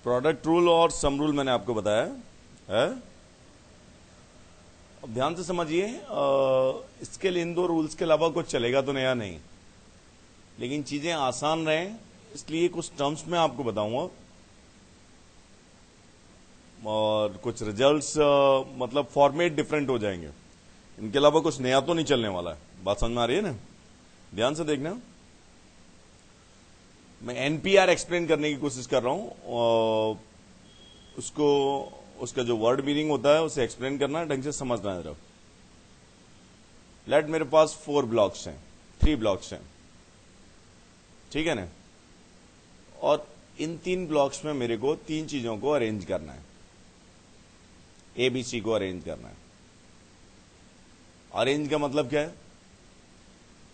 Product rule और sum rule मैंने आपको बताया है। अब ध्यान से समझिए, इसके लिए इन दो रूल्स के अलावा कुछ चलेगा तो नया नहीं, लेकिन चीजें आसान रहें इसलिए कुछ टर्म्स में आपको बताऊंगा और कुछ रिजल्ट्स मतलब फॉर्मेट डिफरेंट हो जाएंगे। इनके अलावा कुछ नया तो नहीं चलने वाला है। बात समझ में आ रही है ना? ध्यान से देखना, मैं एनपीआर एक्सप्लेन करने की कोशिश कर रहा हूं, उसको उसका जो वर्ड मीनिंग होता है उसे एक्सप्लेन करना, ढंग से समझना है जरा। लेट मेरे पास 4 ब्लॉक्स हैं, 3 ब्लॉक्स हैं, ठीक है ना? और इन 3 ब्लॉक्स में मेरे को 3 चीजों को अरेंज करना है, एबीसी को अरेंज करना है। अरेंज का मतलब क्या है?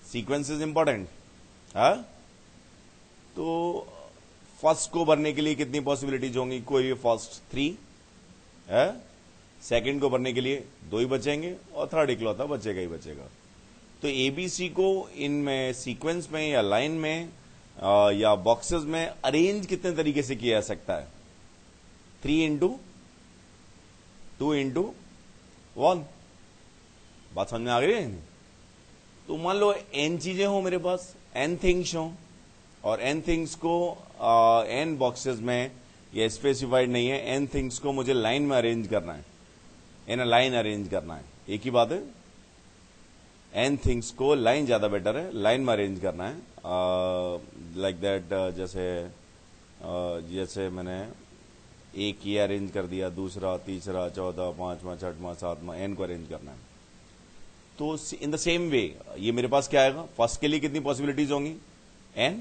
सीक्वेंस इज इंपॉर्टेंट है। तो फर्स्ट को भरने के लिए कितनी पॉसिबिलिटीज होंगी? कोई फर्स्ट 3 है, सेकंड को भरने के लिए 2 ही बचेंगे और थर्ड इकलौता बचेगा ही बचेगा। तो एबीसी को इनमें सीक्वेंस में या लाइन में या बॉक्सेस में अरेंज कितने तरीके से किया जा सकता है? 3 इंटू 2 इंटू 1। बात समझ में आ गई है? तो मान लो n चीजें हो मेरे पास, n थिंग्स हो, और n थिंग्स को n बॉक्सेस में, ये स्पेसिफाइड नहीं है, n थिंग्स को मुझे लाइन में अरेंज करना है, इन लाइन अरेंज करना है। एक ही बात है, n थिंग्स को लाइन ज्यादा बेटर है, लाइन में अरेंज करना है। लाइक दैट, जैसे मैंने एक ये अरेंज कर दिया, दूसरा, तीसरा, चौथा, पांचवा, छठवां, सातवां, n को अरेंज करना है। तो इन द सेम वे ये मेरे पास क्या आएगा? फर्स्ट के लिए कितनी पॉसिबिलिटीज होंगी? n,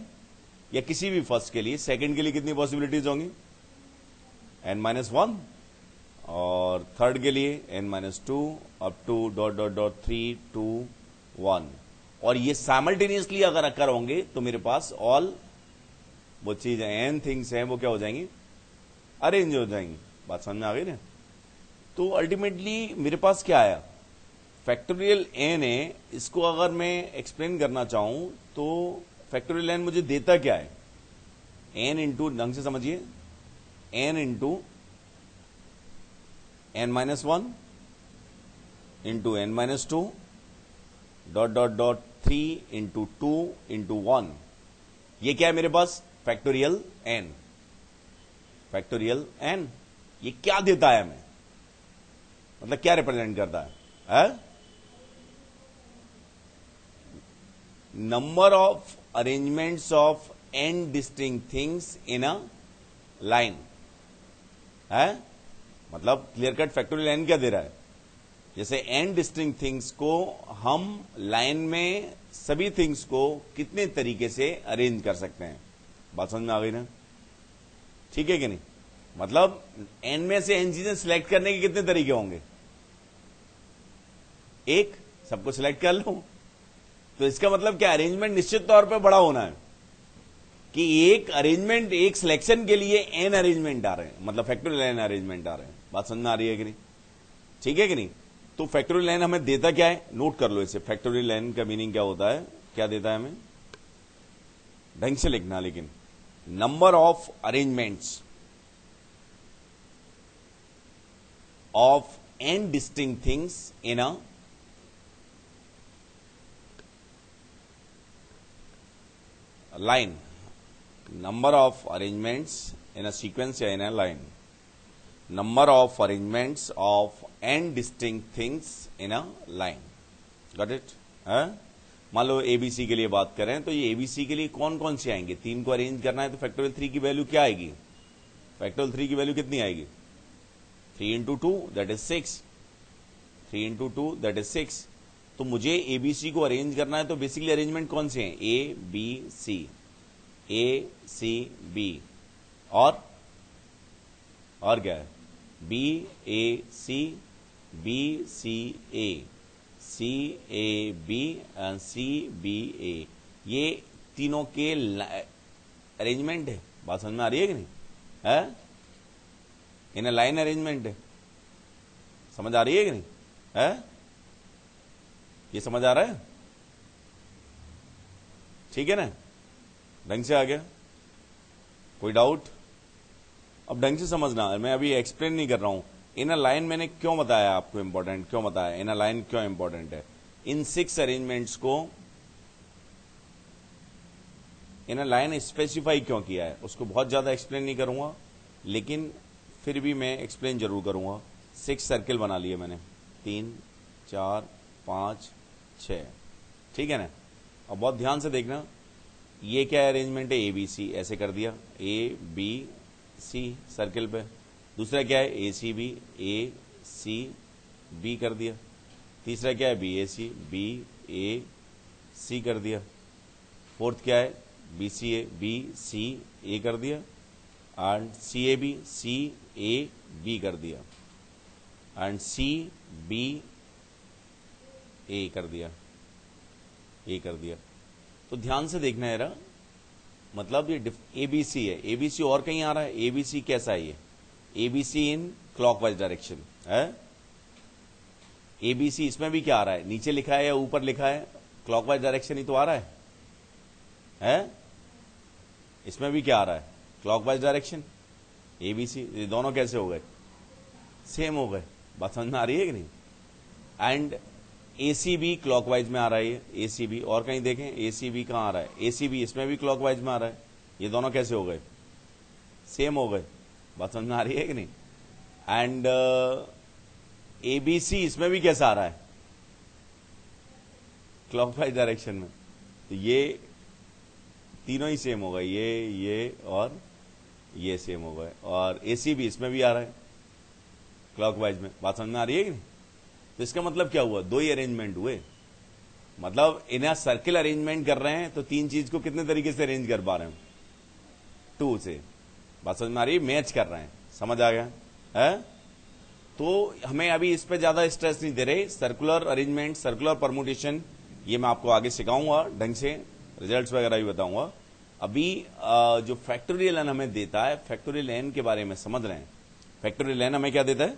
या किसी भी फर्स्ट के लिए सेकंड के लिए कितनी पॉसिबिलिटीज होंगी? n-1, और थर्ड के लिए n-2 up to dot dot dot 3 2 1। और ये साइमल्टेनियसली अगर अकर होंगे तो मेरे पास ऑल वो चीजें n थिंग्स हैं वो क्या हो जाएंगी? अरेंज हो जाएंगी। बात समझ में आ गई ना? तो अल्टीमेटली मेरे पास क्या आया? फैक्टोरियल n है। इसको अगर मैं एक्सप्लेन करना चाहूं तो फैक्टोरियल n मुझे देता क्या है? n इंटू, ढंग से समझिए, n into n-1 into n-2 dot dot dot 3 into 2 into 1। ये क्या है मेरे पास? Factorial n। फैक्टोरियल n ये क्या देता है हमें? मतलब क्या रिप्रेजेंट करता है? Number of arrangements of n distinct things in a line है। मतलब क्लियर कट फैक्टोरियल n क्या दे रहा है? जैसे n डिस्टिंक्ट थिंग्स को हम लाइन में सभी थिंग्स को कितने तरीके से अरेंज कर सकते हैं। बात समझ में आ गई ना? ठीक है कि नहीं? मतलब n में से n चीजें सिलेक्ट करने के कितने तरीके होंगे? एक, सबको सिलेक्ट कर लो। तो इसका मतलब क्या? अरेंजमेंट निश्चित तौर पे बड़ा होना है कि एक अरेंजमेंट, एक सिलेक्शन के लिए n अरेंजमेंट आ रहे हैं, मतलब फैक्टोरियल n अरेंजमेंट आ रहे हैं। बात समझ में आ रही है कि नहीं? ठीक है कि नहीं? तो फैक्टोरियल n हमें देता क्या है? नोट कर लो इसे। फैक्टोरियल n का मीनिंग क्या होता है? क्या देता है हमें? ढंग से लिखना, लेकिन number of arrangements of n distinct things in a line, number of arrangements in a sequence या in a line, number of arrangements of n distinct things in a line. Got it? है? मान लो ABC के लिए बात करें तो ये ABC के लिए कौन कौन से आएंगे? 3 को अरेंज करना है तो फैक्टोरियल 3 की वैल्यू क्या आएगी? फैक्टोरियल 3 की वैल्यू कितनी आएगी? 3 into 2 that is 6। 3 into 2 that is 6। तो मुझे एबीसी को अरेंज करना है तो बेसिकली अरेंजमेंट कौन से हैं? A B C, A C B, और क्या है? B A C, B C A, C A B and C B A. ये तीनों के अरेंजमेंट है। बात समझ में आ रही है कि नहीं? है? इन लाइन अरेंजमेंट है। समझ आ रही है कि नहीं? है? ये समझ आ रहा है? ठीक है ना? ढंग से आ गया? कोई डाउट? अब ढंग से समझना, मैं अभी एक्सप्लेन नहीं कर रहा हूं। इन अ लाइन मैंने क्यों बताया आपको इंपॉर्टेंट, क्यों बताया इन अ लाइन क्यों इंपॉर्टेंट है। इन 6 अरेंजमेंट्स को इन अ लाइन स्पेसिफाई क्यों किया है, उसको बहुत ज्यादा एक्सप्लेन नहीं करूंगा, लेकिन फिर भी मैं एक्सप्लेन जरूर करूंगा। 6 सर्किल बना लिए मैंने, 3 4 5 6, ठीक है ना। अब बहुत ध्यान से देखना, ये क्या अरेंजमेंट है, ए बी सी, ऐसे कर दिया, ए बी सी सर्किल पे। दूसरा क्या है, ए सी बी कर दिया। तीसरा क्या है, बी ए सी कर दिया। फोर्थ क्या है, बी सी ए कर दिया, एंड सी ए बी कर दिया, एंड सी बी ए कर दिया, तो ध्यान से देखना है, मतलब ये एबीसी है, एबीसी और कहीं आ रहा है, एबीसी कैसा है, ये एबीसी इन क्लॉकवाइज डायरेक्शन है। एबीसी इसमें भी क्या आ रहा है, नीचे लिखा है या ऊपर लिखा है, क्लॉकवाइज डायरेक्शन ही तो आ रहा है? इसमें भी क्या आ रहा है, क्लॉकवाइज डायरेक्शन। एबीसी ये दोनों कैसे हो गए, सेम हो गए, बात समझ में आ रही है कि नहीं। एंड एसीबी क्लॉकवाइज में आ रहा है, एसीबी, और कहीं देखें एसीबी कहां आ रहा है, एसीबी इसमें भी क्लॉकवाइज में आ रहा है, ये दोनों कैसे हो गए, सेम हो गए, बात समझ में आ रही है कि नहीं। एंड एबीसी इसमें भी कैसा आ रहा है, क्लॉकवाइज डायरेक्शन में, तो ये तीनों ही सेम हो गए, ये और ये सेम हो गए, और एसीबी इसमें भी आ रहा है क्लॉकवाइज में, बात समझ में आ रही है कि नहीं। तो इसका मतलब क्या हुआ, 2 ही अरेंजमेंट हुए, मतलब इन्हें सर्किल अरेंजमेंट कर रहे हैं तो 3 चीज को कितने तरीके से अरेंज कर पा रहे हैं, 2 से, बात समझ में आ रही है, मैच कर रहे हैं, समझ आ गया है। तो हमें अभी इस पे ज्यादा स्ट्रेस नहीं दे रहे, सर्कुलर अरेंजमेंट, सर्कुलर परमुटेशन, ये मैं आपको आगे सिखाऊंगा ढंग से, रिजल्ट्स वगैरह भी बताऊंगा। अभी जो फैक्टोरियल एन हमें देता है, फैक्टोरियल एन के बारे में समझ रहे हैं। फैक्टोरियल एन हमें क्या देता है,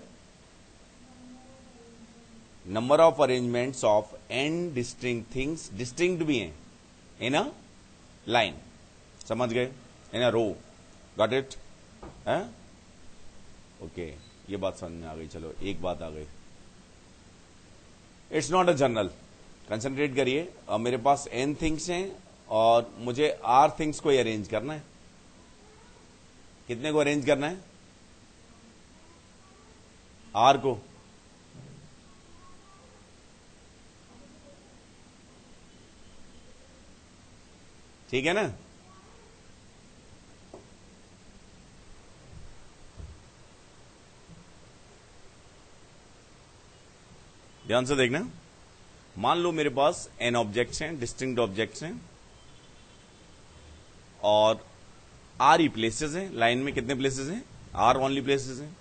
number of arrangements of N distinct things, distinct भी हैं, इन अ लाइन, समझ गए, in a row, got it है, ओके, ये बात समझ में आ गई। चलो एक बात आ गई, it's not a general, concentrate करिए। अब मेरे पास एन थिंग्स हैं और मुझे आर थिंग्स को अरेंज करना है। कितने को अरेंज करना है, आर को, ठीक है ना। ध्यान से देखना, मान लो मेरे पास एन ऑब्जेक्ट्स हैं, डिस्टिंक्ट ऑब्जेक्ट्स हैं, और आर ही प्लेसेस हैं, लाइन में कितने प्लेसेस हैं, आर ओनली प्लेसेस हैं,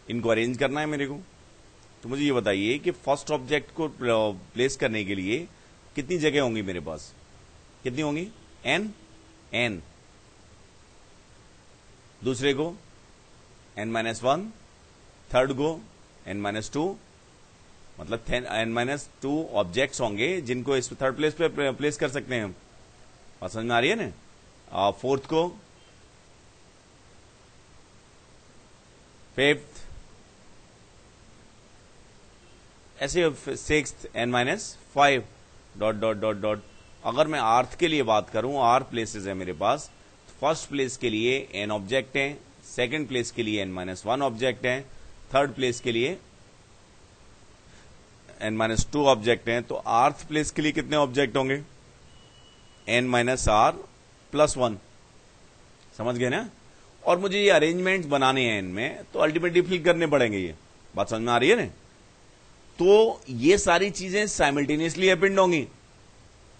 इनको अरेंज करना है मेरे को। तो मुझे ये बताइए कि फर्स्ट ऑब्जेक्ट को प्लेस करने के लिए कितनी जगह होंगी मेरे पास, कितनी होंगी, एन, दूसरे को n-1, थर्ड को n-2, मतलब n-2 ऑब्जेक्ट्स होंगे जिनको इस थर्ड प्लेस पे प्लेस कर सकते हैं हम, बात समझ में आ रही है ना। फोर्थ को, फिफ्थ, ऐसे sixth, n-5, dot dot dot dot. अगर मैं आर्थ के लिए बात करूं, आर प्लेसेस है मेरे पास, फर्स्ट प्लेस के लिए एन ऑब्जेक्ट है, सेकंड प्लेस के लिए n-1 ऑब्जेक्ट है, थर्ड प्लेस के लिए n-2 ऑब्जेक्ट हैं, तो आर्थ प्लेस के लिए कितने ऑब्जेक्ट होंगे, n-r+1, समझ गए ना। और मुझे ये अरेंजमेंट्स बनाने हैं इनमें, तो अल्टीमेटली फिल करने पड़ेंगे, ये बात समझ में आ रही है ना। तो ये सारी चीजें साइमल्टेनियसली हैपेंड होंगी,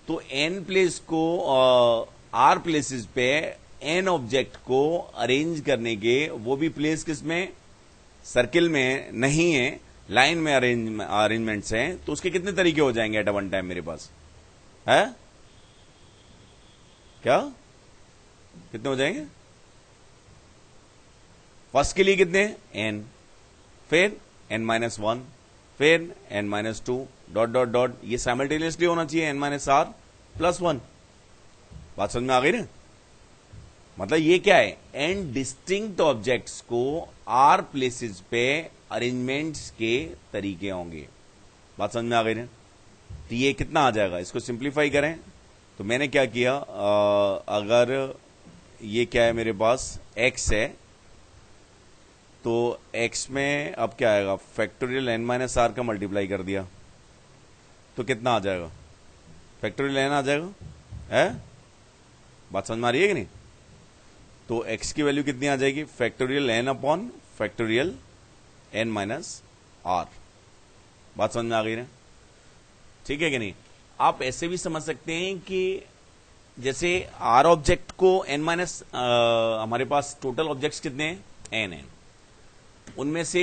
तो एन प्लेस को आर प्लेसेस पे एन ऑब्जेक्ट को अरेंज करने के, वो भी प्लेस किसमें, सर्किल में नहीं है, लाइन में अरेंजमेंट्स हैं, तो उसके कितने तरीके हो जाएंगे एट अ वन टाइम मेरे पास है, क्या कितने हो जाएंगे, फर्स्ट के लिए कितने, एन, फिर n-1, फिर n-2, डॉट डॉट डॉट, ये साइमल्टेनियसली होना चाहिए n-r+1, बात समझ में आ गई ना। मतलब ये क्या है, एन डिस्टिंक्ट ऑब्जेक्ट्स को आर प्लेसेस पे अरेंजमेंट्स के तरीके होंगे। बात समझ में आ गई ना? तो ये कितना आ जाएगा, इसको सिंप्लीफाई करें तो मैंने क्या किया, अगर ये क्या है मेरे पास x है, तो x में अब क्या आएगा, फैक्टोरियल n माइनस आर का मल्टीप्लाई कर दिया तो कितना आ जाएगा, फैक्टोरियल n आ जाएगा, है? बात समझ में आ रही है कि नहीं? तो x की वैल्यू कितनी आ जाएगी, factorial n upon factorial n minus R. बात समझ में आ गई ना? ठीक है कि नहीं? आप ऐसे भी समझ सकते हैं कि जैसे आर ऑब्जेक्ट को n माइनस, हमारे पास टोटल ऑब्जेक्ट्स कितने हैं, n है, उनमें से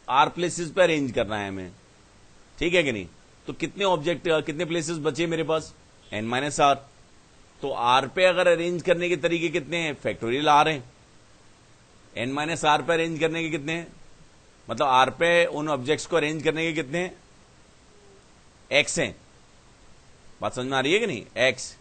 आर प्लेसेस पे अरेंज करना है हमें, ठीक है कि नहीं? तो कितने ऑब्जेक्ट, कितने प्लेसेस बचे मेरे पास, n माइनस आर। तो आर पे अगर अरेंज करने के तरीके कितने हैं, फैक्टोरियल आर है, n माइनस आर पे अरेंज करने के कितने हैं, मतलब आर पे उन ऑब्जेक्ट्स को अरेंज करने के कितने हैं, x हैं। बात समझ में आ रही है कि नहीं, x।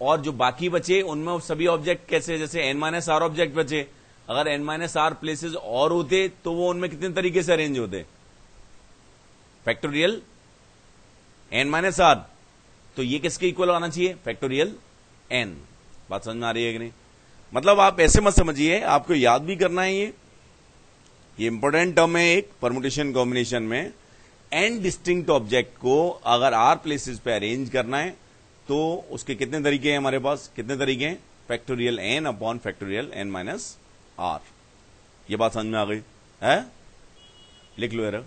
और जो बाकी बचे उनमें सभी ऑब्जेक्ट कैसे, जैसे n माइनस आर ऑब्जेक्ट बचे, अगर n माइनस आर प्लेसेस और होते तो वो उनमें कितने तरीके से अरेंज होते, फैक्टोरियल n माइनस आर। तो ये किसके इक्वल आना चाहिए, फैक्टोरियल n। बात समझ में आ रही है कि नहीं? मतलब आप ऐसे मत समझिए, आपको याद भी करना है, ये इंपॉर्टेंट टर्म है एक परमुटेशन कॉम्बिनेशन में। n डिस्टिंक्ट ऑब्जेक्ट को अगर r प्लेसेस पे अरेंज करना है तो उसके कितने तरीके हैं हमारे पास, कितने तरीके हैं, factorial n upon factorial n minus R. ये बात समझ में आ गई है? लिख लो यार,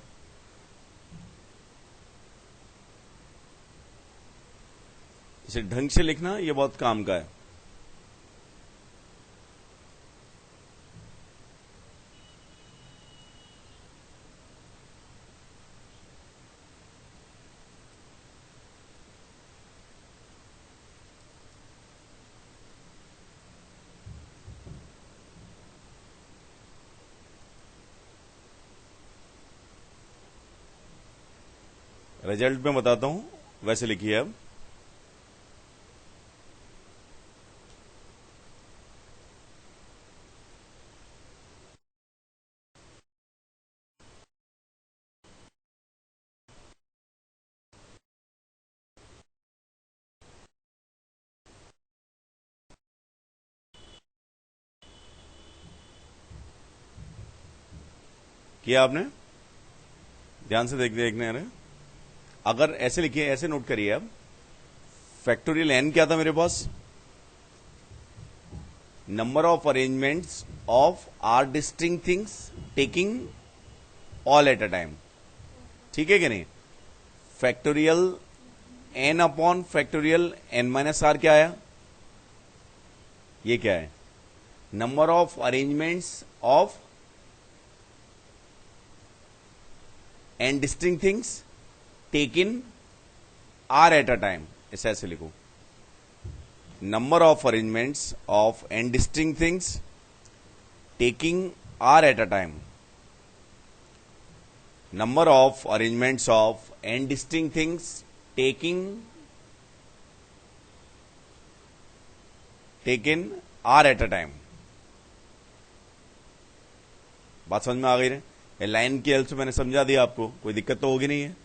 इसे ढंग से लिखना, ये बहुत काम का है। रिजल्ट में बताता हूं, वैसे लिखिए अब। किया आपने, ध्यान से देखने आ रहे। अगर ऐसे लिखिए, ऐसे नोट करिए अब, फैक्टोरियल n क्या था मेरे पास, number of arrangements of r distinct things taking all at a time, ठीक है कि नहीं? Factorial n upon factorial n minus r क्या आया, ये क्या है, number of arrangements of n distinct things taking r at a time, इसे ऐसे लिखो, number of arrangements of n distinct things taking r at a time, number of arrangements of n distinct things taken r at a time। बात समझ में आ गई ना? ये line की हेल्प से मैंने समझा दिया आपको, कोई दिक्कत तो होगी नहीं है,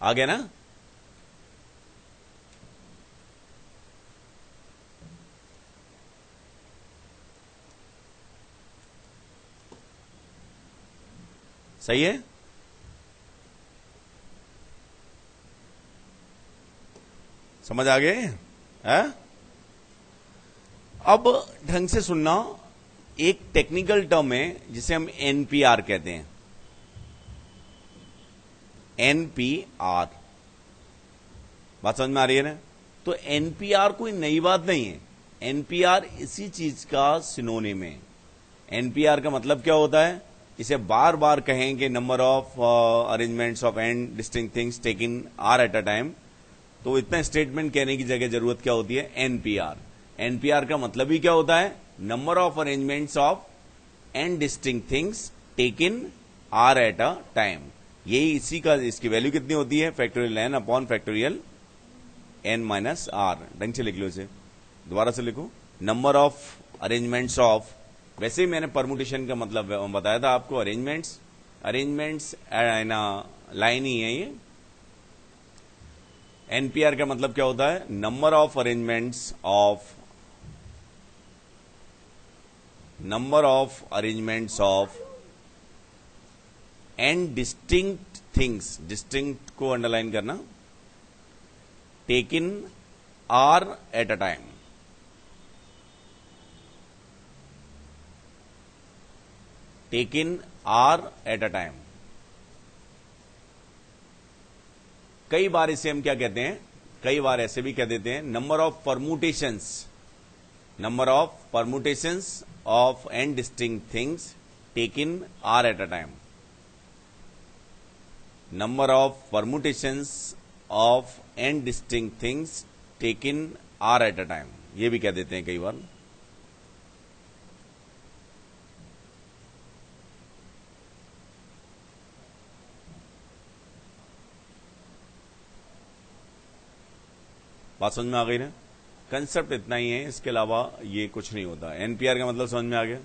आ गया ना? सही है? समझ आ गए है? अब ढंग से सुनना, एक टेक्निकल टर्म है जिसे हम एनपीआर कहते हैं, एनपीआर। बात समझ में आ रही है ना? तो एनपीआर कोई नई बात नहीं है, एनपीआर इसी चीज का सिनोनिम है। एनपीआर का मतलब क्या होता है, इसे बार बार कहेंगे, number of arrangements of N distinct things taking r at a time, तो इतना स्टेटमेंट कहने की जगह जरूरत क्या होती है, एनपीआर। एनपीआर का मतलब ही क्या होता है, number of arrangements of N distinct things taking r at a time. यही इसी का, इसकी वैल्यू कितनी होती है, factorial n upon factorial n minus r. ढंग से लिख लो इसे, दोबारा से लिखो, नंबर ऑफ अरेंजमेंट्स ऑफ, वैसे ही मैंने परमुटेशन का मतलब बताया था आपको, अरेंजमेंट्स ना लाइन ही है ये। एनपीआर का मतलब क्या होता है, number of arrangements of n distinct things, distinct को अंडरलाइन करना, taken r at a time. Taken r at a time. कई बार इसे हम क्या कहते हैं, कई बार ऐसे भी कह देते हैं, number of permutations of n distinct things taken r at a time. Number of permutations of n distinct things taken r at a time, ये भी कह देते हैं कई बार। बात समझ में आ गई ना? कंसेप्ट इतना ही है, इसके अलावा ये कुछ नहीं होता। एनपीआर का मतलब समझ में आ गया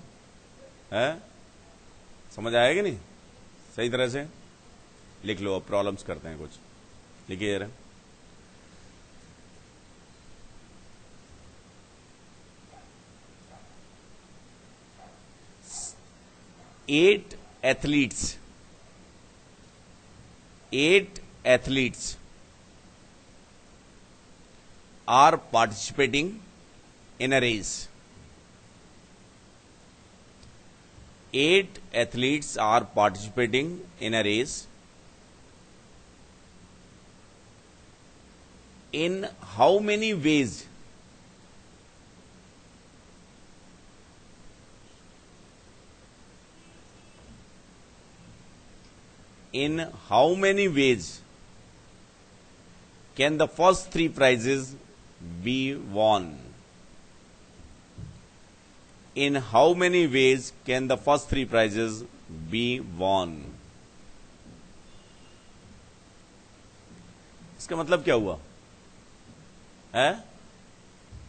है? समझ आएगा नहीं सही तरह से? लिख लो, अब प्रॉब्लम्स करते हैं कुछ। लिखिए जरा। Eight athletes are participating in a race. 8 athletes are participating in a race. In how many ways? In how many ways can the first 3 prizes be won? In how many ways can the first 3 prizes be won? इसका मतलब क्या हुआ है?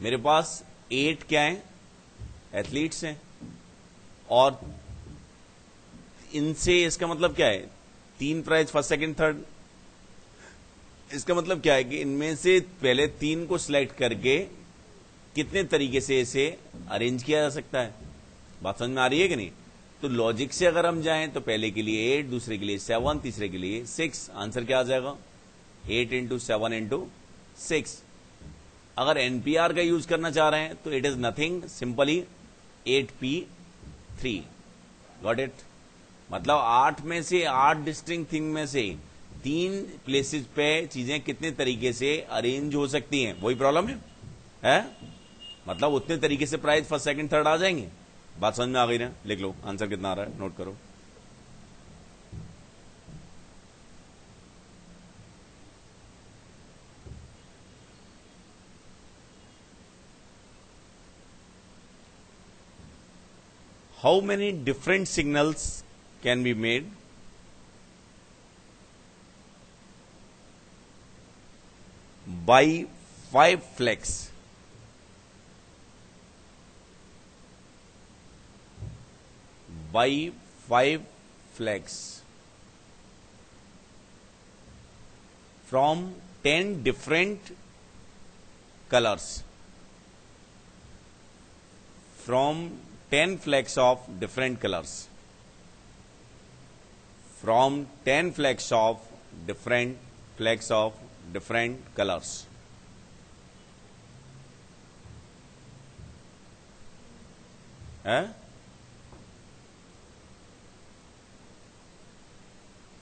मेरे पास 8 क्या है, athletes हैं, और इनसे इसका मतलब क्या है, 3 प्राइज, फर्स्ट सेकंड थर्ड। इसका मतलब क्या है कि इनमें से पहले 3 को सिलेक्ट करके कितने तरीके से इसे अरेंज किया जा सकता है। बात समझ में आ रही है कि नहीं? तो लॉजिक से अगर हम जाएं तो पहले के लिए 8, दूसरे के लिए 7, तीसरे के लिए 6। आंसर क्या आ जाएगा? 8 इंटू 7 इंटू 6। अगर एनपीआर का यूज करना चाह रहे हैं तो it is nothing, simply 8p3। Got it? मतलब 8 में से 8 डिस्टिंक्ट थिंग में से 3 प्लेसेस पे चीजें कितने तरीके से अरेंज हो सकती हैं, वही प्रॉब्लम है? मतलब उतने तरीके से प्राइज फर्स्ट सेकंड थर्ड आ जाएंगे। बात समझ में आ गई ना? लिख लो आंसर कितना आ रहा है, नोट करो। How many different signals can be made? By 5 flags. By 5 flags from 10 different colors. From 10 flags of different colors. From 10 flags of different colors. है?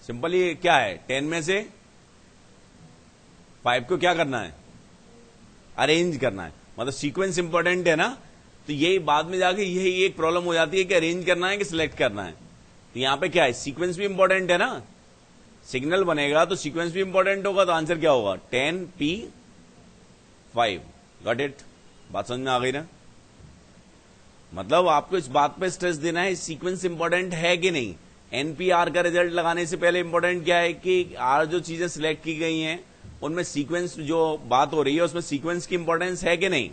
सिंपली क्या है, 10 में से 5 को क्या करना है? अरेंज करना है। मतलब सीक्वेंस इंपॉर्टेंट है ना, तो यही बाद में जाके यही एक प्रॉब्लम हो जाती है कि अरेंज करना है कि सिलेक्ट करना है। तो यहां पे क्या है, सीक्वेंस भी इंपॉर्टेंट है ना, सिग्नल बनेगा तो सीक्वेंस भी इंपॉर्टेंट होगा, तो आंसर क्या होगा? 10p5। Got it? बात समझ में आ गई ना? मतलब आपको इस बात पे स्ट्रेस देना है, सीक्वेंस इंपॉर्टेंट है कि नहीं। एनपीआर का रिजल्ट लगाने से पहले इंपॉर्टेंट क्या है कि आर जो चीजें सिलेक्ट की गई हैं उनमें सीक्वेंस, जो बात हो रही है उसमें सीक्वेंस की इंपॉर्टेंस है कि नहीं।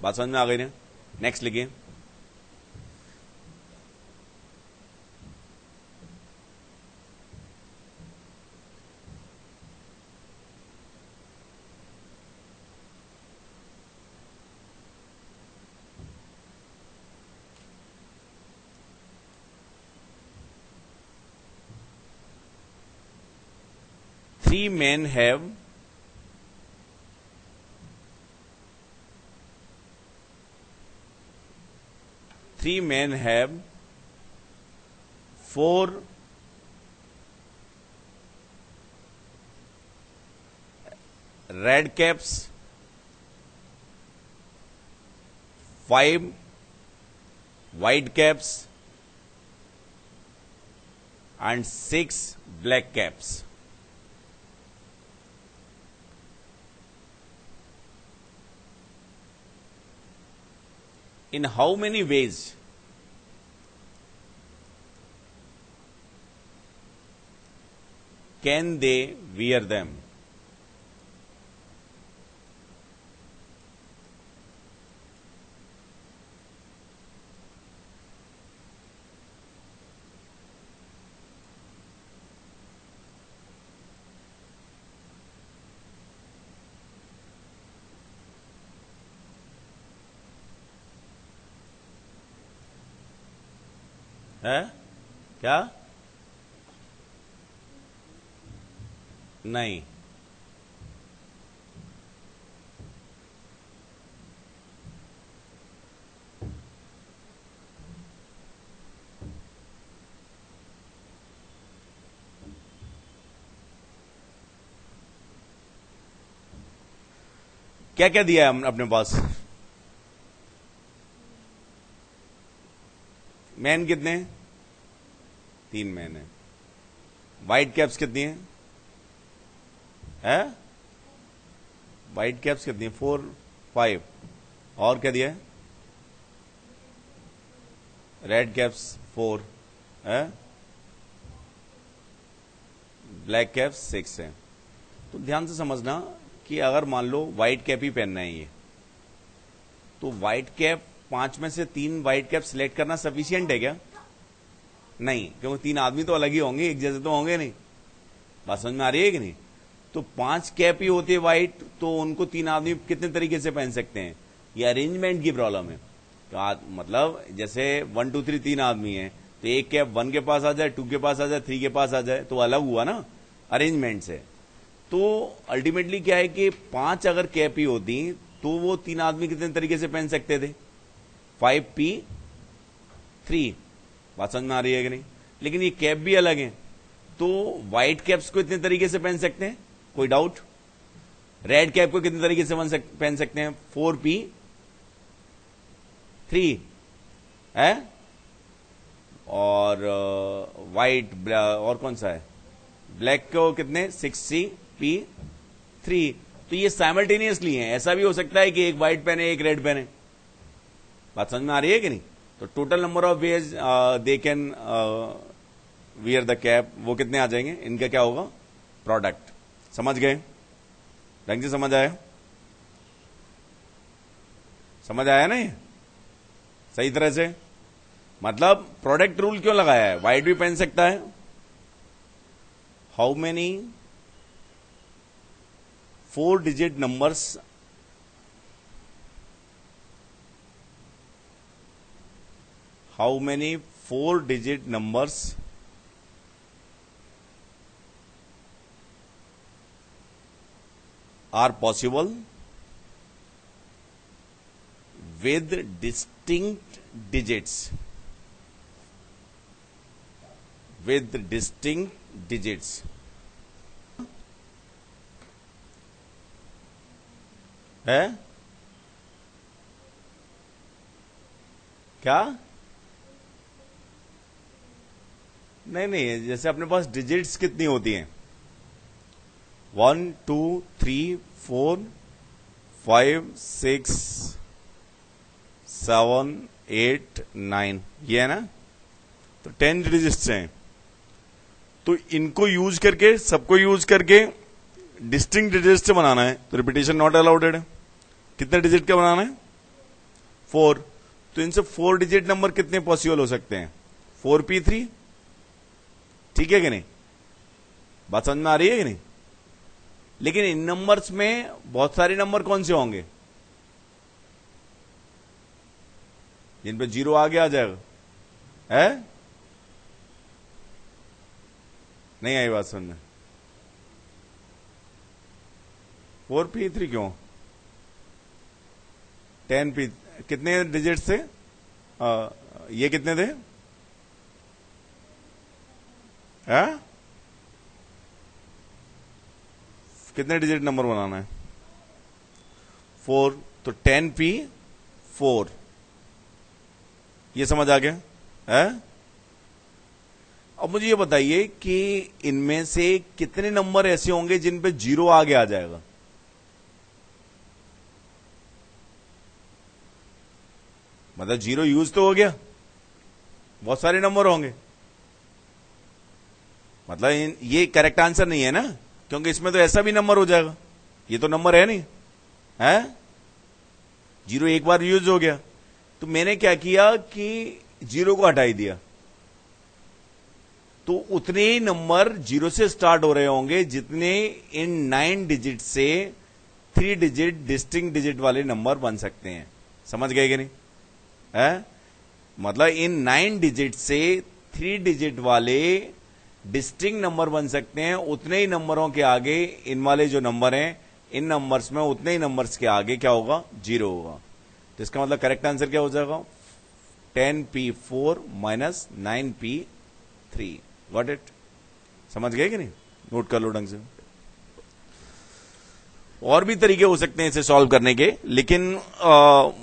बात समझ में आ गई ना? नेक्स्ट लिखिए। Three men have four red caps, 5 white caps, and 6 black caps. In how many ways can they wear them? है क्या? नहीं, क्या क्या दिया है हम अपने पास? मैन कितने हैं? 3 मैन है। व्हाइट कैप्स कितनी है? व्हाइट कैप्स कितनी है? 4 5। और क्या दिया है? रेड कैप्स 4 है। ब्लैक कैप्स 6 है। तो ध्यान से समझना कि अगर मान लो व्हाइट कैप ही पहनना है ये, तो व्हाइट कैप 5 में से 3 व्हाइट कैप सिलेक्ट करना सफिशियंट है क्या? नहीं, क्योंकि 3 आदमी तो अलग ही होंगे, एक जैसे तो होंगे नहीं। बात समझ में आ रही है कि नहीं? तो 5 कैप ही होती है व्हाइट, तो उनको 3 आदमी कितने तरीके से पहन सकते हैं? ये अरेंजमेंट की प्रॉब्लम है। तो मतलब जैसे 1 2 3 3 आदमी है, तो एक कैप 1 के पास आ जाए, 2 के पास आ जाए, 3 के पास आ जाए, तो अलग हुआ ना अरेंजमेंट से। तो अल्टीमेटली क्या है कि 5 अगर कैप ही होती तो वो 3 आदमी कितने तरीके से पहन सकते थे? 5p3। बात समझ में आ रही है कि नहीं? लेकिन ये कैप भी अलग है, तो व्हाइट कैप्स को इतने तरीके से पहन सकते हैं, कोई डाउट? रेड कैप को कितने तरीके से पहन सकते हैं? 4p3 है। और व्हाइट और कौन सा है? ब्लैक को कितने? 6cp3। तो ये साइमल्टेनियसली है। ऐसा भी हो सकता है कि एक व्हाइट पहने एक रेड पहने। बात समझ में आ रही है कि नहीं? तो total number of veg they can wear the cap, वो कितने आ जाएंगे? इनका क्या होगा? प्रोडक्ट। समझ गए? ढंग से समझ आया? समझ आया ना ये सही तरह से? मतलब प्रोडक्ट रूल क्यों लगाया है? व्हाइट भी पहन सकता है। How many 4 digit numbers how many 4 digit numbers are possible with distinct digits? With distinct digits. है क्या? नहीं, जैसे अपने पास डिजिट्स कितनी होती हैं? 1 2 3 4 5 6 7 8 9, ये है ना? तो 10 डिजिट्स हैं। तो इनको यूज करके, सबको यूज करके डिस्टिंक्ट डिजिट से बनाना है, तो रिपीटेशन नॉट अलाउडेड है। कितने डिजिट का बनाना है? 4। तो इनसे 4 डिजिट नंबर कितने पॉसिबल हो सकते हैं? 4p3, ठीक है कि नहीं? बात समझ में आ रही है कि नहीं? लेकिन इन नंबर्स में बहुत सारे नंबर कौन से होंगे जिन पे 0 आगे आ जाएगा? है नहीं आई बात सुनने? 4p3 क्यों? 10p कितने डिजिट थे? ये कितने थे? कितने डिजिट नंबर बनाना है? 4, तो 10p4, ये समझ आ गया है? अब मुझे ये बताइए कि इनमें से कितने नंबर ऐसे होंगे जिन पे 0 आगे आ जाएगा? मतलब 0 यूज तो हो गया, बहुत सारे नंबर होंगे। मतलब ये करेक्ट आंसर नहीं है ना, क्योंकि इसमें तो ऐसा भी नंबर हो जाएगा, ये तो नंबर है नहीं, है? 0 एक बार यूज हो गया, तो मैंने क्या किया कि 0 को हटा ही दिया, तो उतने ही नंबर 0 से स्टार्ट हो रहे होंगे जितने इन 9 डिजिट से 3 डिजिट डिस्टिंक्ट डिजिट वाले नंबर बन सकते हैं। समझ गए कि नहीं? है? मतलब इन 9 डिजिट से 3 डिजिट वाले डिस्टिंक्ट नंबर बन सकते हैं, उतने ही नंबरों के आगे इन वाले जो नंबर हैं, इन नंबर्स में उतने ही नंबर्स के आगे क्या होगा? 0 होगा। तो इसका मतलब करेक्ट आंसर क्या हो जाएगा? 10p4 minus 9p3। Got it? समझ गए कि नहीं? नोट कर लो ढंग से। और भी तरीके हो सकते हैं इसे सॉल्व करने के, लेकिन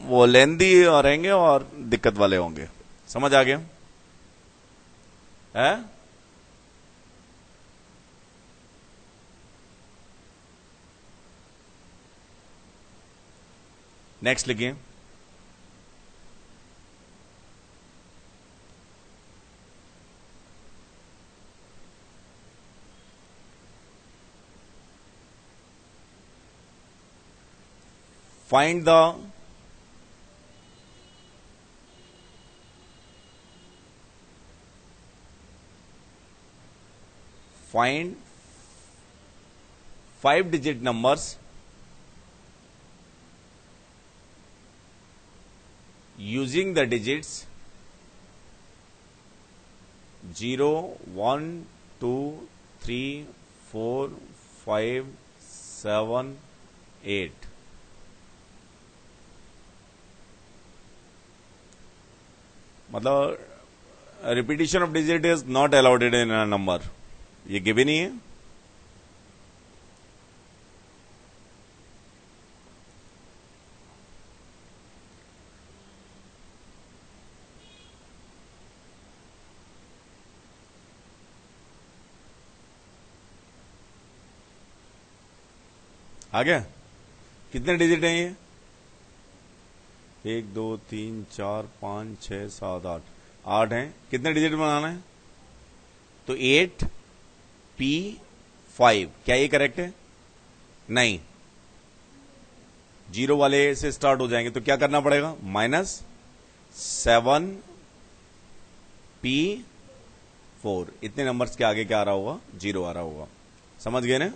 वो लेंदी रहेंगे और दिक्कत वाले होंगे। समझ आ गया? है? नेक्स्ट लिखिए। Find the find 5-digit numbers using the digits 0, 1, 2, 3, 4, 5, 7, 8। मतलब repetition of digit is not allowed in a number, ये गिवन ही है। आ गया? कितने डिजिट हैं ये? 1, 2, 3, 4, 5, 6, 7, 8, 8 हैं। कितने डिजिट बनाना है? तो 8p5। क्या ये करेक्ट है? नहीं, 0 वाले से स्टार्ट हो जाएंगे, तो क्या करना पड़ेगा? -7p4। इतने नंबर्स के आगे क्या आ रहा होगा? 0 आ रहा होगा। समझ गए ना?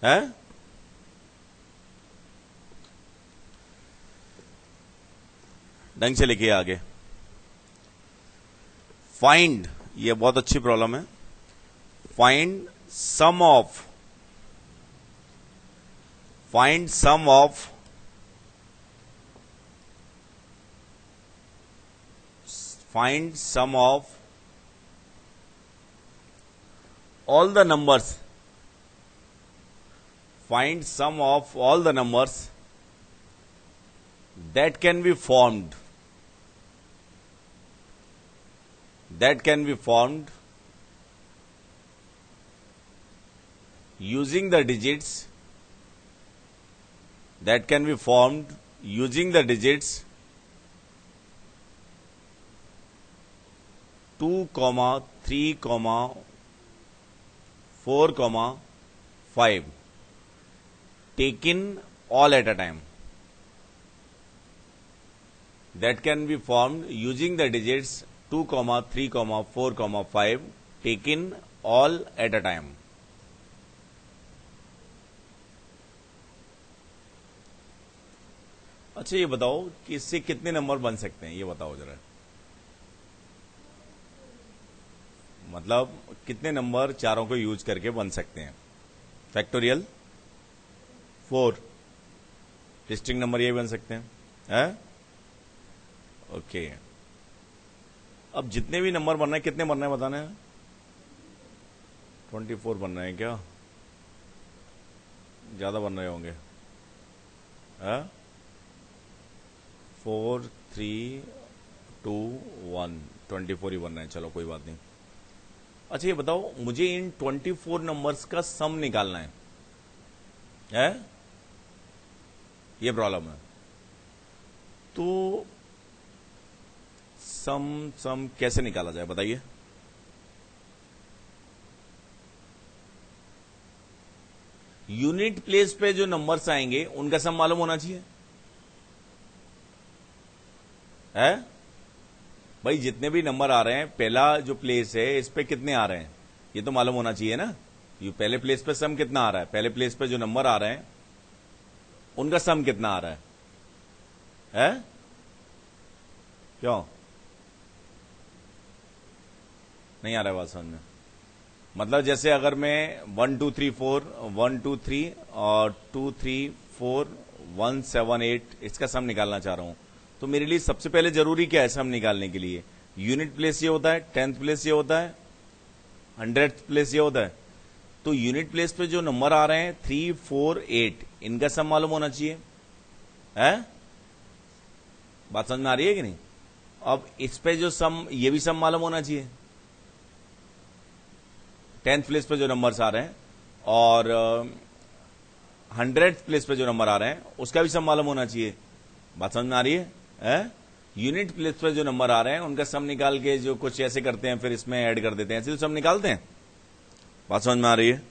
है? ढंग से लिखिए आगे। फाइंड, ये बहुत अच्छी प्रॉब्लम है। Find sum of all the numbers. Find sum of all the numbers that can be formed using the digits 2, 3, 4, 5 taken all at a time। that can be formed using the digits 2, 3, 4, 5 taken all at a time. अच्छा, ये बताओ कि इससे कितने number बन सकते हैं, ये बताओ जरा। मतलब कितने नंबर चारों को यूज करके बन सकते हैं? फैक्टोरियल 4, डिस्टिंक्ट नंबर ये बन सकते हैं। ओके, अब जितने भी नंबर बनना है, कितने बनना है बताना है? 24 बनना है क्या? ज्यादा बन रहे होंगे। 4, 3, 2, 1, 24 ही बनना है। चलो कोई बात नहीं। अच्छा, ये बताओ मुझे इन 24 नंबर्स का सम निकालना है? ये प्रॉब्लम है। तो सम कैसे निकाला जाए बताइए? यूनिट प्लेस पे जो नंबर्स आएंगे उनका सम मालूम होना चाहिए, है भाई। जितने भी नंबर आ रहे हैं, पहला जो प्लेस है इस पे कितने आ रहे हैं ये तो मालूम होना चाहिए ना। ये पहले प्लेस पे सम कितना आ रहा है, पहले प्लेस पे जो नंबर आ रहे हैं उनका सम कितना आ रहा है? क्यों नहीं आ रहा है बात समझ में? मतलब जैसे अगर मैं 1 2 3 4 1 2 3 और 2 3 4 1 7 8 इसका सम निकालना चाह रहा हूं, तो मेरे लिए सबसे पहले जरूरी क्या है सम निकालने के लिए? यूनिट प्लेस ये होता है, 10th प्लेस ये होता है, 100th प्लेस ये होता है। तो यूनिट प्लेस पे जो नंबर आ रहे हैं 3 4 8 इनका सम मालूम होना चाहिए, है? बात समझ में आ रही है कि नहीं? अब इस पे जो सम, ये भी सम मालूम होना चाहिए, 10th प्लेस पे जो नंबर्स आ रहे हैं, और 100th प्लेस पे जो नंबर आ रहे हैं उसका भी सम मालूम होना चाहिए। बात समझ में आ रही है? यूनिट प्लेस पे जो नंबर आ रहे हैं उनका सम निकाल के जो कुछ ऐसे करते हैं, फिर इसमें ऐड कर देते हैं, ऐसे सम निकालते हैं। बात समझ में आ रही है?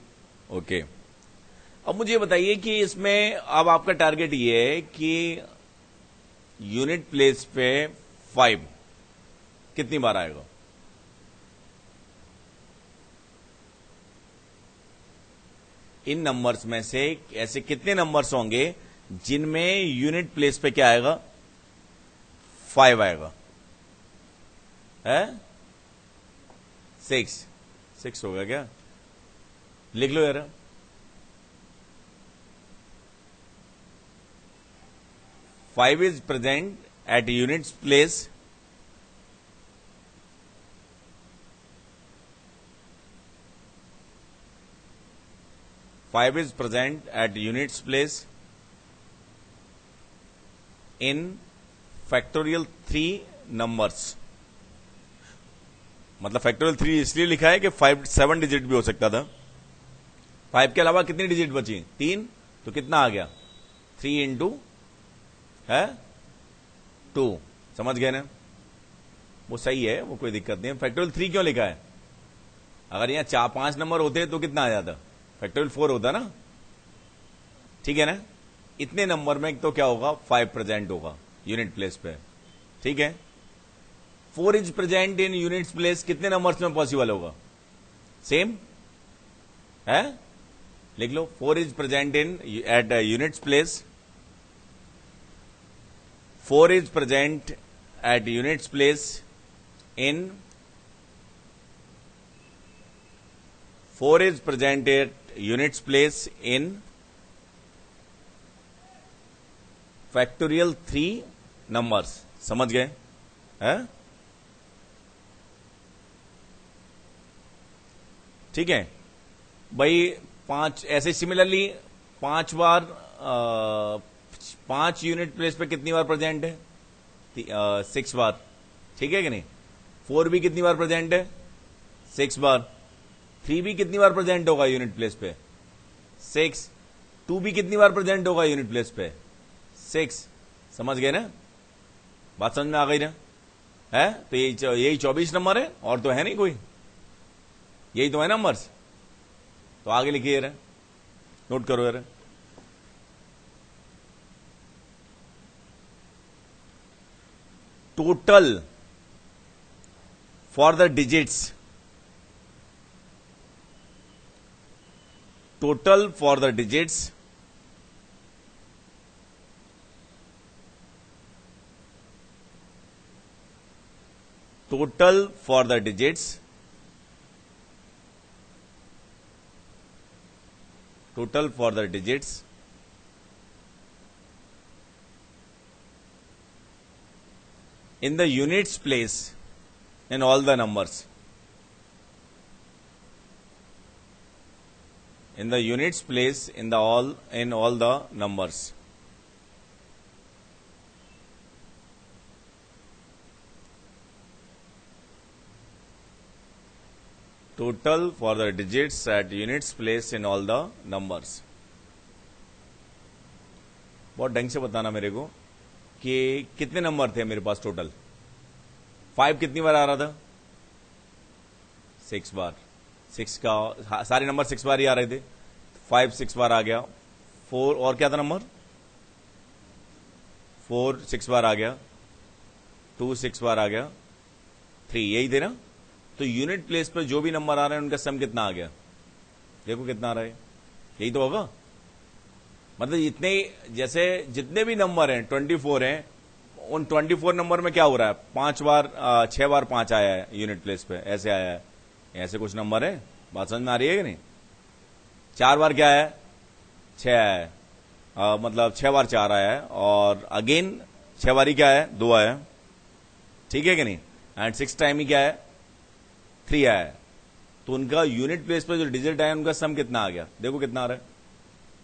ओके। अब मुझे बताइए कि इसमें अब आपका टारगेट ये है कि यूनिट प्लेस पे 5 कितनी बार आएगा? इन नंबर्स में से ऐसे कितने नंबर्स होंगे जिनमें यूनिट प्लेस पे क्या आएगा? 5 आएगा, है? 6 होगा क्या? लिख लो यार। Five is present at units place five is present at units place in factorial 3 numbers. मतलब फैक्टोरियल 3 इसलिए लिखा है कि 7 डिजिट भी हो सकता था। 5 के अलावा कितनी डिजिट बची? 3। तो कितना आ गया? 3 इंटू है 2। समझ गए ना? वो सही है, वो कोई दिक्कत नहीं है। फैक्टोरियल 3 क्यों लिखा है? अगर यहां 4-5 नंबर होते तो कितना आ जाता? फैक्टोरियल 4 होता ना, ठीक है ना? इतने नंबर में तो क्या होगा? 5 प्रेजेंट होगा यूनिट प्लेस पे, ठीक है? 4 is present in units place कितने नंबर्स में पॉसिबल होगा? सेम है, लिख लो। 4 is present in at units place, 4 is present at units place in 4 is present at units place in factorial 3 numbers। समझ गए? है? ठीक है भाई। 5 ऐसे सिमिलरली 5 बार 5 यूनिट प्लेस पे कितनी बार प्रेजेंट है? 6 बार, ठीक है कि नहीं? 4 भी कितनी बार प्रेजेंट है? 6 बार। 3 भी कितनी बार प्रेजेंट होगा यूनिट प्लेस पे? 6। 2 भी कितनी बार प्रेजेंट होगा यूनिट प्लेस पे? 6। समझ गए ना? बात समझ में आ गई ना? है? तो यही 24 नंबर है, और तो है नहीं कोई, यही तो है नंबर्स। तो आगे लिखिए यार, नोट करो यार। total for the digits, total for the digits total for the digits total for the digits in the units place in all the numbers, in the units place in all the numbers. Total for the digits at units place in all the numbers. बहुत ढंग से बताना मेरे को कि कितने number थे मेरे पास टोटल. 5 कितनी बार आ रहा था? 6 बार. 6 का सारे नंबर 6 बार ही आ रहे थे. 5 6 बार आ गया. 4 और क्या था नंबर? 4 6 बार आ गया. 2 6 बार आ गया. 3 यही थे ना. तो यूनिट प्लेस पर जो भी नंबर आ रहे हैं उनका सम कितना आ गया? देखो कितना आ रहा है. यही तो होगा. मतलब इतने जैसे जितने भी नंबर हैं 24 हैं, उन 24 नंबर में क्या हो रहा है? 5 बार 6 बार 5 आया है यूनिट प्लेस पे, ऐसे आया है. ऐसे कुछ नंबर है. बात समझ में आ रही है कि नहीं? 4 बार क्या है? 6 आया है. मतलब 6 बार 4 आया है. और अगेन 6 बार ही क्या है? 2 आया है. ठीक है कि नहीं? एंड 6 टाइम ही क्या है? 3 आया है. तो उनका यूनिट प्लेस पर जो डिजिट आया उनका सम कितना आ गया? देखो कितना आ रहा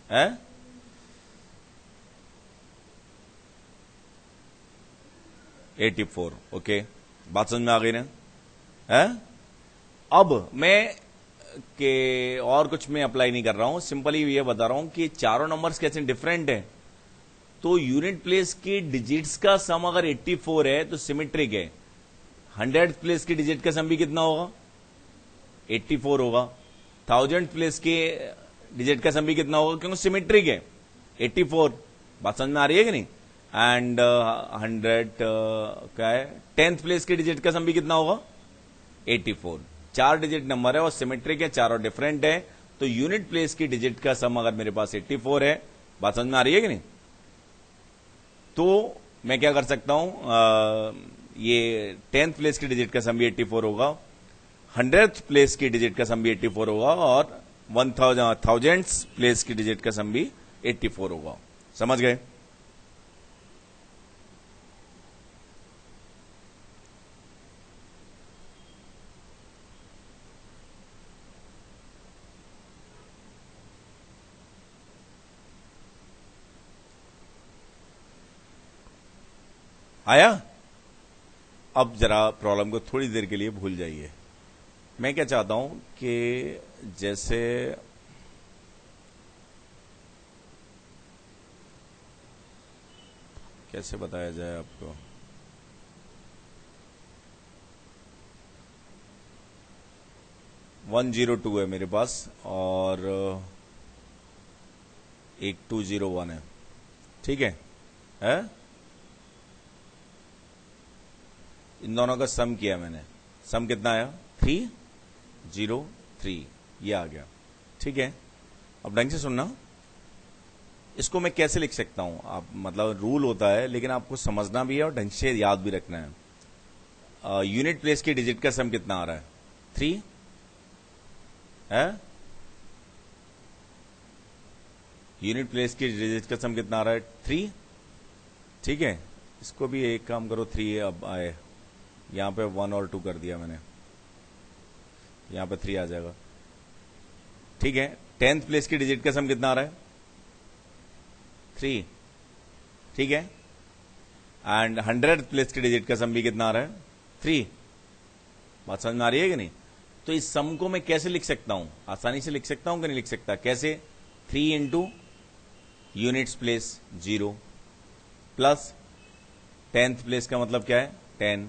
है? 84. ओके, बात समझ में आ गई ना? अब मैं के और कुछ मैं अप्लाई नहीं कर रहा हूं, सिंपली ये बता रहा हूं कि चारों नंबर्स कैसे डिफरेंट है. तो यूनिट प्लेस की डिजिट्स का सम अगर 84 है तो सिमेट्रिक है. 100 प्लेस की डिजिट का सम भी कितना होगा? 84 होगा. 1000 प्लेस के डिजिट का सम भी कितना होगा? क्योंकि सिमेट्रिक है. 84. बात समझ में आ रही है कि नहीं? एंड 100 क्या है? 10th प्लेस के डिजिट का सम भी कितना होगा? 84. 4 डिजिट नंबर है और सिमेट्रिक है, चारों डिफरेंट है. तो यूनिट प्लेस की डिजिट का सम अगर मेरे पास 84 है, बात समझ में आ रही है कि नहीं? तो मैं क्या कर सकता हूं, ये 10th प्लेस की डिजिट का सम भी 84 होगा, 100th प्लेस की डिजिट का सम भी 84 होगा और 1000th प्लेस की डिजिट का सम भी 84 होगा. समझ गए? आया? अब जरा प्रॉब्लम को थोड़ी देर के लिए भूल जाइए. मैं क्या चाहता हूं कि जैसे कैसे बताया जाए आपको. वन 102 है मेरे पास और एक 201 है. ठीक है? इन दोनों का सम किया मैंने. सम कितना आया? 303. ये आ गया. ठीक है? अब ढंग से सुनना. इसको मैं कैसे लिख सकता हूं? आप मतलब रूल होता है, लेकिन आपको समझना भी है और ढंग से याद भी रखना है. यूनिट प्लेस की डिजिट का सम कितना आ रहा है? 3 है. यूनिट प्लेस की डिजिट का सम कितना आ रहा है? 3. ठीक है? इसको भी एक काम करो. 3 अब आए, यहां पे 1 और 2 कर दिया मैंने, यहां पे 3 आ जाएगा. ठीक है? 10th प्लेस की डिजिट का सम कितना आ रहा है? 3. ठीक है? एंड 100th प्लेस की डिजिट का सम भी कितना आ रहा है? 3. बात समझ में आ रही है कि नहीं? तो इस सम को मैं कैसे लिख सकता हूं? आसानी से लिख सकता हूं कि नहीं लिख सकता? कैसे? 3 into units place 0 plus 10th place का मतलब क्या है? 10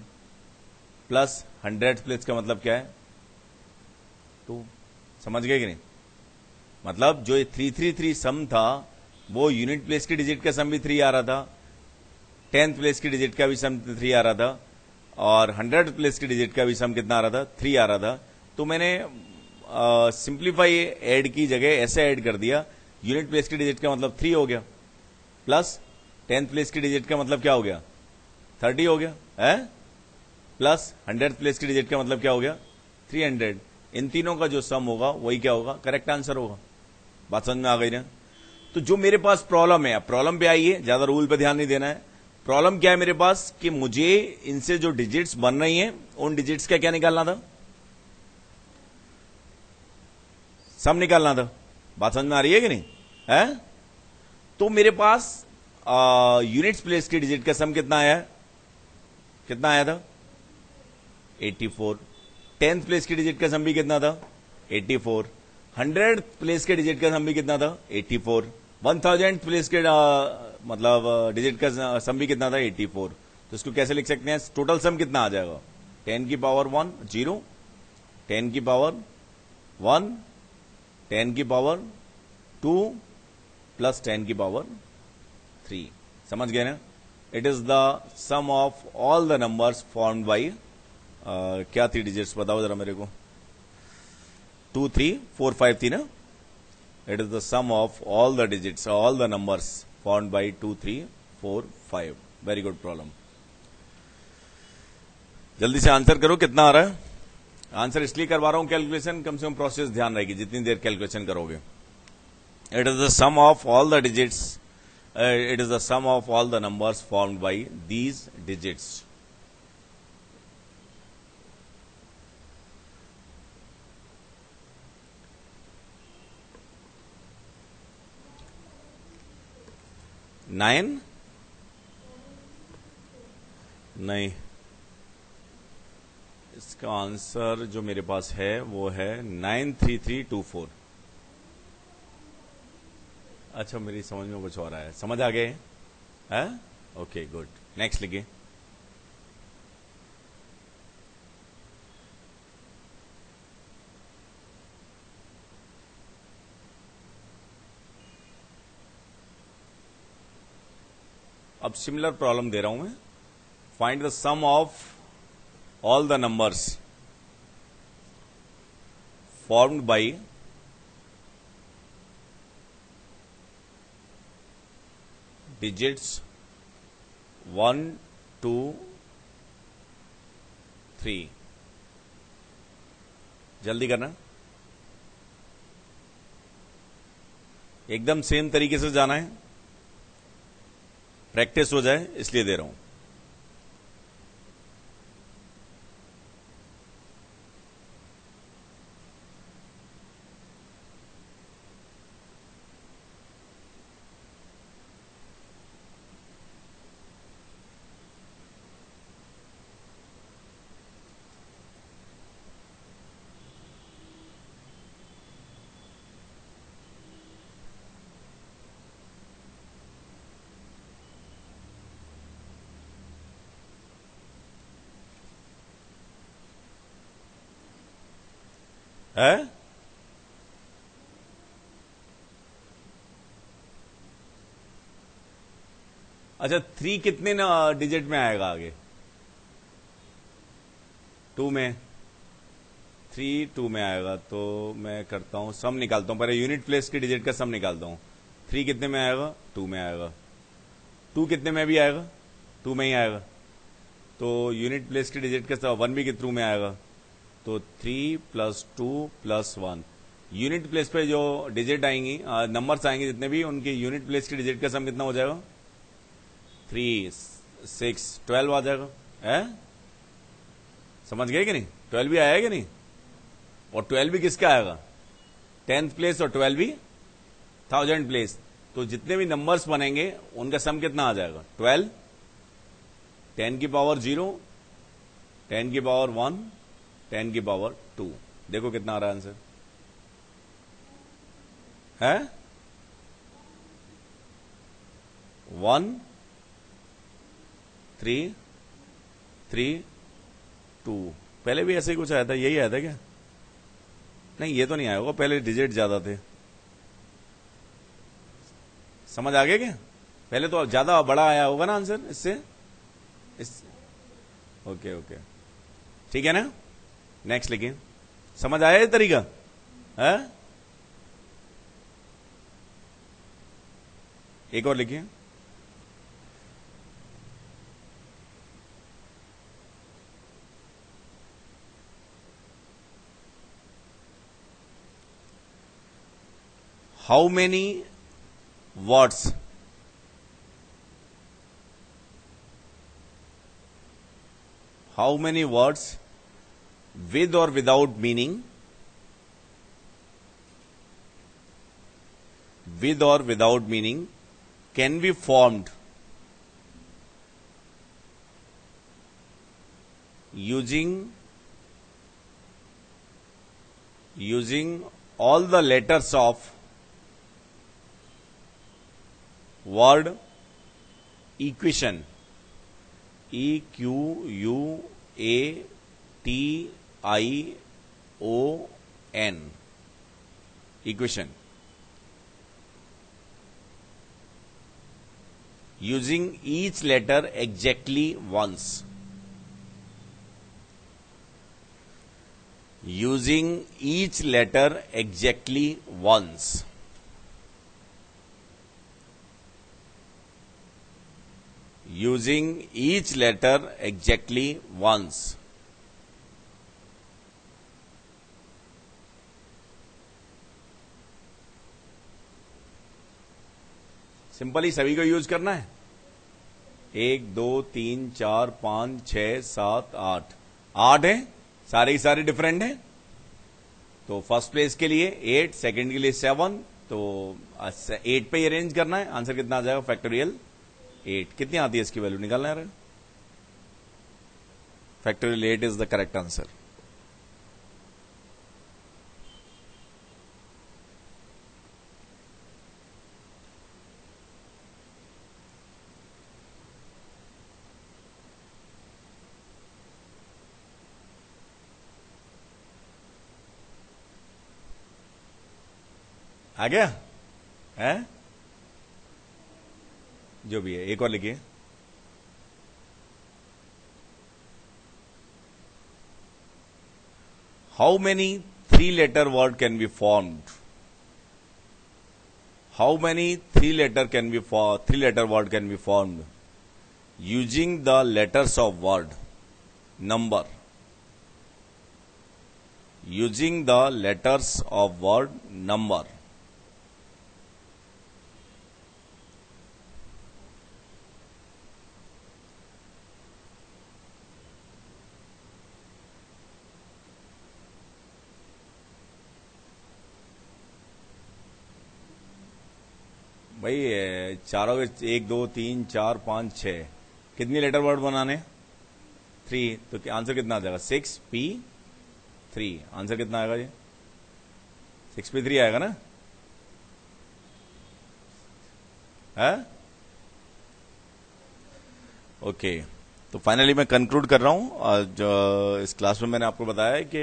प्लस 100th प्लेस का मतलब क्या है? 2. समझ गए कि नहीं? मतलब जो ये 333 सम था वो यूनिट प्लेस की डिजिट का सम भी 3 आ रहा था, 10th प्लेस की डिजिट का भी सम 3 आ रहा था, और 100th प्लेस की डिजिट का भी सम कितना आ रहा था, 3 आ रहा था। तो मैंने सिंप्लीफाई ऐड की जगह ऐसे ऐड कर दिया, यूनिट प्लेस की डिजिट का मतलब 3 हो गया, प्लस 10th प्लेस की डिजिट का मतलब क्या हो गया, 30 हो गया है, प्लस 100th प्लेस की डिजिट का मतलब क्या हो गया, 300। इन तीनों का जो सम होगा वही क्या होगा, करेक्ट आंसर होगा। बात समझ में आ गई ना? तो जो मेरे पास प्रॉब्लम है, प्रॉब्लम पे आइए, ज्यादा रूल पे ध्यान नहीं देना है। प्रॉब्लम क्या है मेरे पास कि मुझे इनसे जो डिजिट्स बन रही हैं उन डिजिट्स का क्या निकालना था, सम निकालना था। बात समझ में आ रही है कि नहीं है? तो मेरे पास यूनिट्स प्लेस की डिजिट का सम कितना आया है, कितना आया था, 84। 10th प्लेस की डिजिट का सम भी कितना था, 84। 100th प्लेस के डिजिट का सम भी कितना था, 84। 1000th प्लेस के मतलब डिजिट का सम भी कितना था, 84। तो इसको कैसे लिख सकते हैं, टोटल सम कितना आ जाएगा, 10 की पावर 1 0, 10 की पावर 1, 10 की पावर 2 प्लस 10 की पावर 3। समझ गए ना? It is the sum of all the numbers formed by, क्या थी डिजिट्स बताओ जरा मेरे को, 2 3 4 5 थी ना? It is the sum of all the digits, all the numbers formed by 2 3 4 5। Very good problem. जल्दी से आंसर करो, कितना आ रहा है? आंसर इसलिए करवा रहा हूं कैलकुलेशन, कम से कम प्रोसेस ध्यान रहेगी जितनी देर कैलकुलेशन करोगे। It is the sum of all the digits, it is the sum of all the numbers formed by these digits. Nine नहीं, इसका आंसर जो मेरे पास है वो है 93324। अच्छा, मेरी समझ में कुछ और है, समझ आ गए है? ओके गुड, नेक्स्ट लिखिए। अब सिमिलर प्रॉब्लम दे रहा हूं मैं, find the sum of all the numbers formed by digits 1 2 3। जल्दी करना, एकदम सेम तरीके से जाना है, प्रैक्टिस हो जाए इसलिए दे रहा हूं। है? अच्छा, 3 कितने डिजिट में आएगा आगे, 2 में, 3 2 में आएगा। तो मैं करता हूं, सम निकालता हूं, पहले यूनिट प्लेस की डिजिट का सम निकालता हूं। 3 कितने में आएगा, 2 में आएगा। 2 कितने में भी आएगा, 2 में ही आएगा। तो यूनिट प्लेस की डिजिट का 1 भी कितने में आएगा, तो 3 + 2 + 1। यूनिट प्लेस पे जो डिजिट आएंगी, नंबर्स आएंगे जितने भी, उनके यूनिट प्लेस की डिजिट का सम कितना हो जाएगा, 3 6 12 आ जाएगा। है? समझ गए कि नहीं? 12 भी आया कि नहीं? और 12 भी किसका आएगा, 10th प्लेस, और 12 भी 1000 प्लेस। तो जितने भी नंबर्स बनेंगे उनका सम कितना आ जाएगा, 12, 10 की पावर 0, 10 की पावर 1, 10 की पावर 2। देखो कितना आ रहा है आंसर, है 1 3 3 2। पहले भी ऐसे ही कुछ आया था, यही आया था क्या? नहीं, ये तो नहीं आया होगा, पहले डिजिट ज्यादा थे। समझ आ गया क्या? पहले तो ज्यादा बड़ा आया होगा ना आंसर इससे, ओके ओके, ठीक है ना। नेक्स्ट लिखिए, समझ आया ये तरीका है? एक और लिखिए, how many words with or without meaning, can be formed using all the letters of word equation, EQUATION, equation, using each letter exactly once, using each letter exactly once, using each letter exactly once. Simply सभी को use करना है। 1 2 3 4 5 6 7 8 8 है, सारे ही सारे different हैं। तो first place के लिए 8, सेकंड के लिए 7, तो 8 पे अरेंज करना है। आंसर कितना आ जाएगा? फैक्टोरियल 8। कितनी आती है इसकी वैल्यू निकालना है? Factorial 8 is the correct answer. आ गया है? जो भी है, एक और लिखिए, how many 3-letter word can be formed? How many 3-letter word can be formed using the letters of word number? Using the letters of word number. भाई चारों के 1 2 3 4 5 6 कितनी लेटर वर्ड बनाने? 3। तो आंसर कितना आ जाएगा? 6p3। आंसर कितना आएगा जी? 6p3 आएगा ना? है? ओके, तो फाइनली मैं कंक्लूड कर रहा हूं। जो इस क्लास में मैंने आपको बताया है कि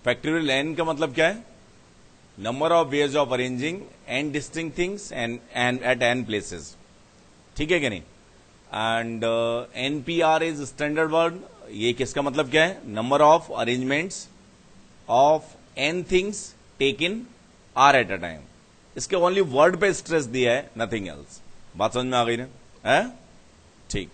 फैक्टोरियल n का मतलब क्या है? Number of ways of arranging n distinct things and at n places. ठीक है कि नहीं? And NPR is standard word. ये किसका मतलब क्या है? Number of arrangements of n things taken r at a time. इसके ओनली वर्ड पे स्ट्रेस दिया है, नथिंग एल्स। बात समझ में आ गई ना? है? ठीक।